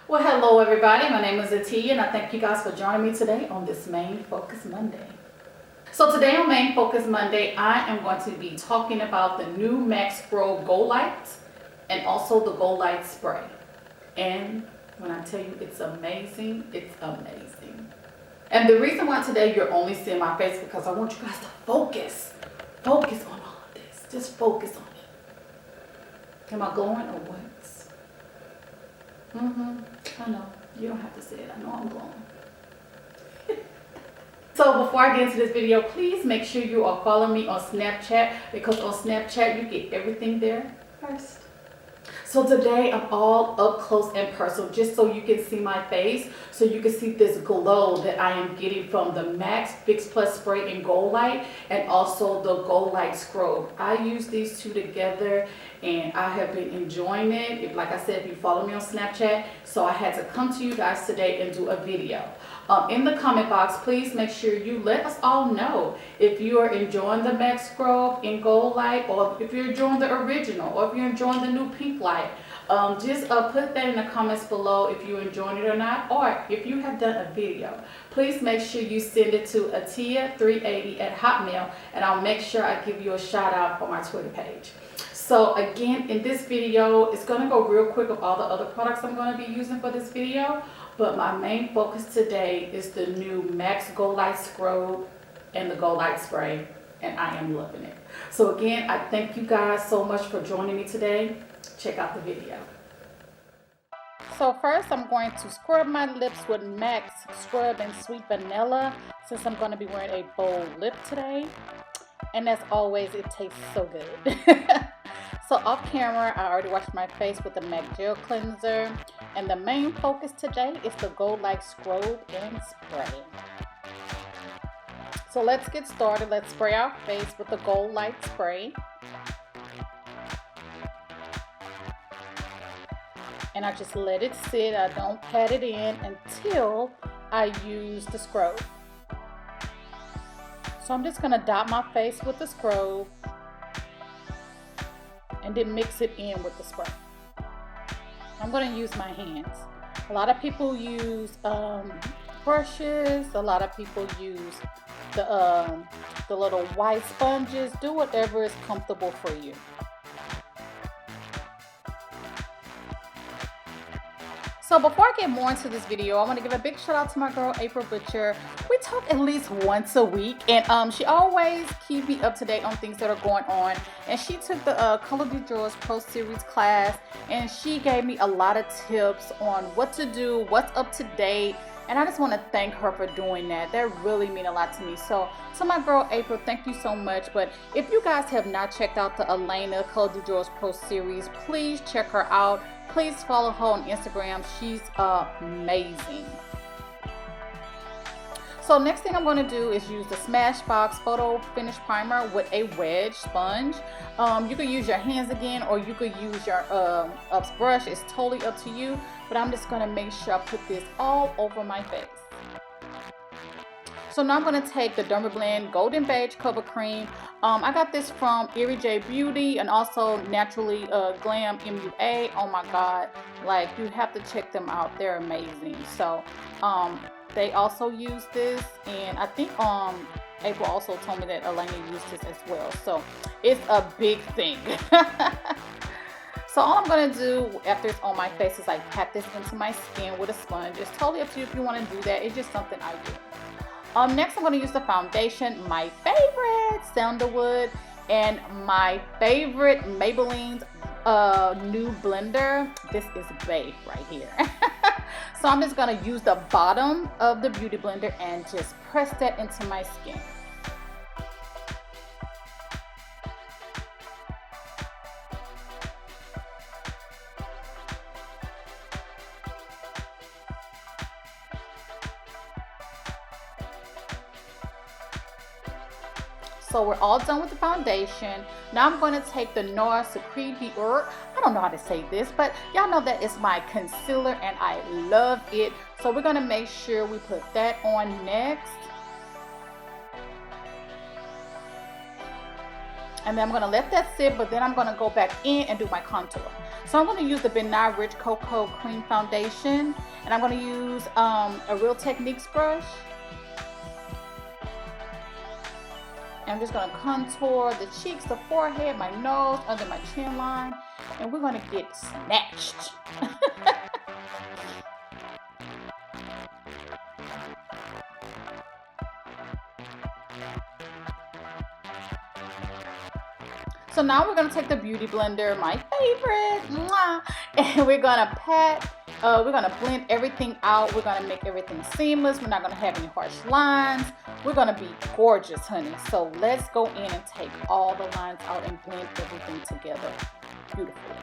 Well, hello everybody. My name is Estee and I thank you guys for joining me today on this Main Focus Monday. So today on Main Focus Monday, I am going to be talking about the new MAC Scrobe Goldlite and also the Goldlite Spray. And when I tell you it's amazing, it's amazing. And the reason why today you're only seeing my face because I want you guys to focus. Focus on all of this. Just focus on it. Am I going or what? I know. You don't have to say it. I know I'm glowing. So before I get into this video, please make sure you are following me on Snapchat because on Snapchat you get everything there first. So today I'm all up close and personal just so you can see my face, so you can see this glow that I am getting from the MAC FixPlus Spray in Goldlite and also the Goldlite Scrobe. I use these two together and I have been enjoying it. If, like I said, if you follow me on Snapchat, so I had to come to you guys today and do a video. In the comment box, please make sure you let us all know if you are enjoying the MAC Scrobe in Goldlite, or if you're enjoying the original, or if you're enjoying the new pink light. Just put that in the comments below if you're enjoying it or not, or if you have done a video. Please make sure you send it to atia380@hotmail, and I'll make sure I give you a shout out on my Twitter page. So again, in this video, it's going to go real quick of all the other products I'm going to be using for this video. But my main focus today is the new MAC Goldlite Scrobe and the Goldlite Spray. And I am loving it. So again, I thank you guys so much for joining me today. Check out the video. So first, I'm going to scrub my lips with MAC Scrub and Sweet Vanilla, since I'm going to be wearing a bold lip today. And as always, it tastes so good. So off camera, I already washed my face with the MAC Gel Cleanser. And the main focus today is the Goldlite Scrobe and Spray. So let's get started. Let's spray our face with the Goldlite Spray. And I just let it sit. I don't pat it in until I use the scrub. So I'm just going to dot my face with the scrub and then mix it in with the spray. I'm going to use my hands. A lot of people use brushes. A lot of people use the little white sponges. Do whatever is comfortable for you. So before I get more into this video, I want to give a big shout out to my girl April Butcher. We talk at least once a week, and she always keeps me up to date on things that are going on. And she took the Color DUJOUR Pro Series class, and she gave me a lot of tips on what to do, what's up to date. And I just want to thank her for doing that. That really means a lot to me. So to my girl April, thank you so much. But if you guys have not checked out the ALAINA Color DUJOUR Pro Series, please check her out. Please follow her on Instagram. She's amazing. So next thing I'm going to do is use the Smashbox Photo Finish Primer with a wedge sponge. You could use your hands again, or you could use your brush. It's totally up to you. But I'm just going to make sure I put this all over my face. So now I'm going to take the Dermablend Golden Beige Cover Cream. I got this from IRIE Beauty and also Naturally GLAM MUA. Oh my God, like, you have to check them out. They're amazing. So they also use this, and I think April also told me that ALAINA used this as well. So it's a big thing. So all I'm going to do after it's on my face is like pat this into my skin with a sponge. It's totally up to you if you want to do that. It's just something I do. Next I'm going to use the foundation, my favorite Sandlewood, and my favorite Maybelline new blender. This is Beige right here. So I'm just going to use the bottom of the beauty blender and just press that into my skin. So we're all done with the foundation. Now I'm going to take the Nars Sucre DUJOUR. I don't know how to say this, but y'all know that it's my concealer and I love it. So we're going to make sure we put that on next. And then I'm gonna let that sit, but then I'm gonna go back in and do my contour. So I'm gonna use the Benign Rich Cocoa Cream Foundation, and I'm gonna use a Real Techniques brush. And I'm just gonna contour the cheeks, the forehead, my nose, under my chin line, and we're gonna get snatched. So now we're gonna take the Beauty Blender, my favorite, and we're gonna pat, we're gonna blend everything out. We're gonna make everything seamless. We're not gonna have any harsh lines. We're gonna be gorgeous, honey. So let's go in and take all the lines out and blend everything together beautifully.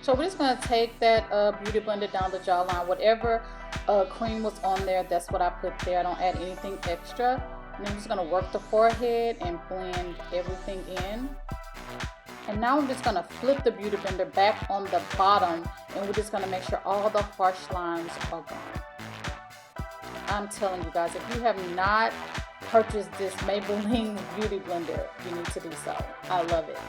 So we're just gonna take that Beauty Blender down the jawline. Whatever cream was on there, that's what I put there. I don't add anything extra. And I'm just gonna work the forehead and blend everything in. And now I'm just gonna flip the Beauty Blender back on the bottom, and we're just gonna make sure all the harsh lines are gone. I'm telling you guys, if you have not purchased this Maybelline Beauty Blender, you need to do so. I love it.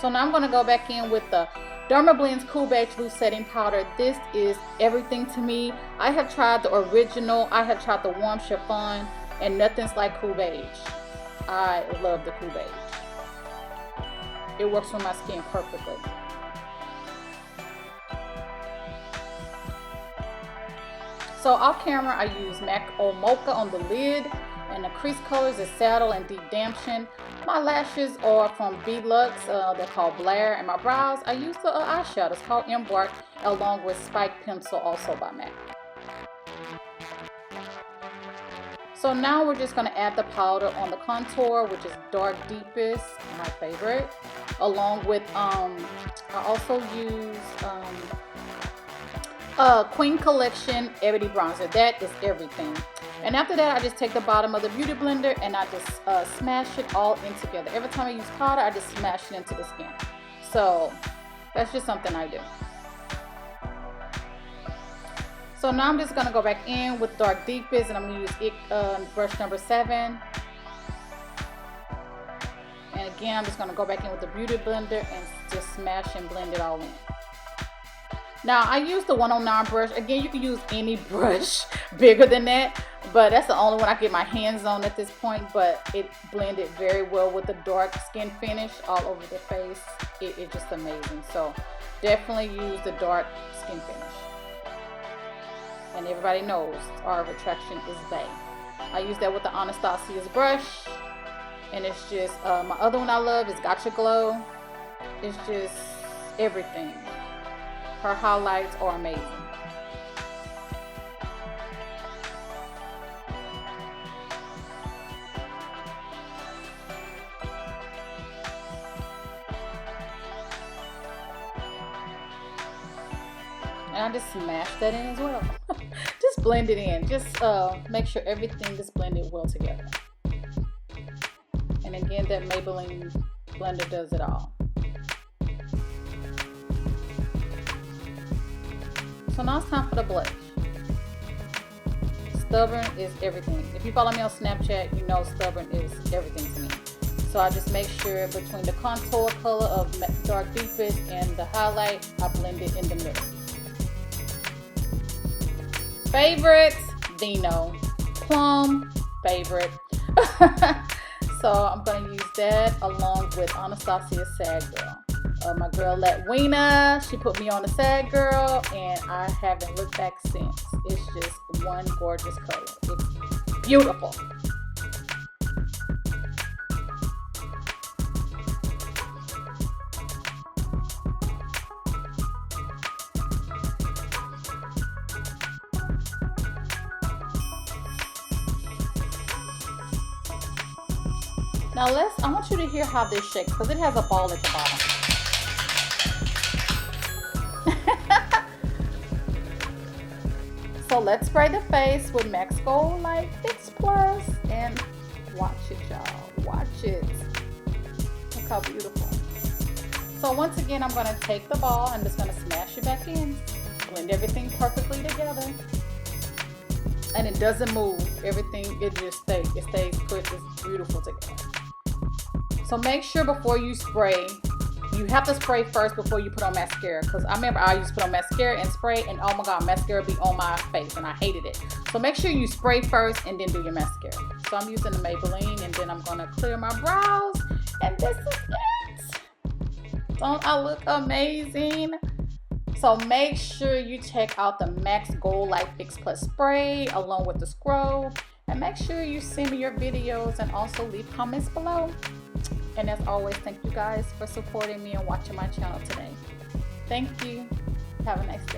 So now I'm going to go back in with the Dermablend's Cool Beige Loose Setting Powder. This is everything to me. I have tried the original, I have tried the warm chiffon, and nothing's like Cool Beige. I love the Cool Beige. It works for my skin perfectly. So off camera, I use MAC Oh My Mocha on the lid, and the crease colors is Saddle and Deep Damson. My lashes are from VLUXE, they're called BLAIR, and my brows, I use the eyeshadow, it's called Embark, along with Spike Pencil, also by MAC. So now we're just going to add the powder on the contour, which is Dark Deepest, my favorite, along with, I also use Queen Collection Ebony Bronzer. That is everything. And after that, I just take the bottom of the Beauty Blender and I just smash it all in together. Every time I use powder, I just smash it into the skin. So that's just something I do. So now I'm just going to go back in with Dark Deepest, and I'm going to use brush number 7. And again, I'm just going to go back in with the Beauty Blender and just smash and blend it all in. Now, I use the 109 brush. Again, you can use any brush bigger than that, but that's the only one I get my hands on at this point. But it blended very well with the dark skin finish all over the face. It's just amazing. So definitely use the dark skin finish. And everybody knows our of attraction is Beige. I use that with the Anastasia's brush. And it's just, my other one I love is Gotcha Glow. It's just everything. Her highlights are amazing. And I just smash that in as well. Just blend it in. Just make sure everything is blended well together. And again, that Maybelline blender does it all. So now it's time for the blush. Stubborn is everything. If you follow me on Snapchat, you know Stubborn is everything to me. So I just make sure between the contour color of Dark Deepest and the highlight, I blend it in the middle. Favorites, Vino. Plum, favorite. So I'm going to use that along with Anastasia's Sad Girl. My girl Latwina, she put me on the Sad Girl, and I haven't looked back since. It's just one gorgeous color. It's beautiful. Now I want you to hear how this shakes, because it has a ball at the bottom. So let's spray the face with MAC's Goldlite FixPlus and watch it, y'all. Watch it. Look how beautiful. So once again, I'm going to take the ball and just going to smash it back in. Blend everything perfectly together. And it doesn't move. Everything, it just stays. It stays put. It's beautiful together. So make sure before you spray, you have to spray first before you put on mascara. Because I remember I used to put on mascara and spray, and oh my god, mascara be on my face and I hated it. So make sure you spray first and then do your mascara. So I'm using the Maybelline, and then I'm going to clear my brows. And this is it. Don't I look amazing? So make sure you check out the MAC's Goldlite FixPlus spray along with the scrobe. And make sure you send me your videos and also leave comments below. And as always, thank you guys for supporting me and watching my channel today. Thank you. Have a nice day.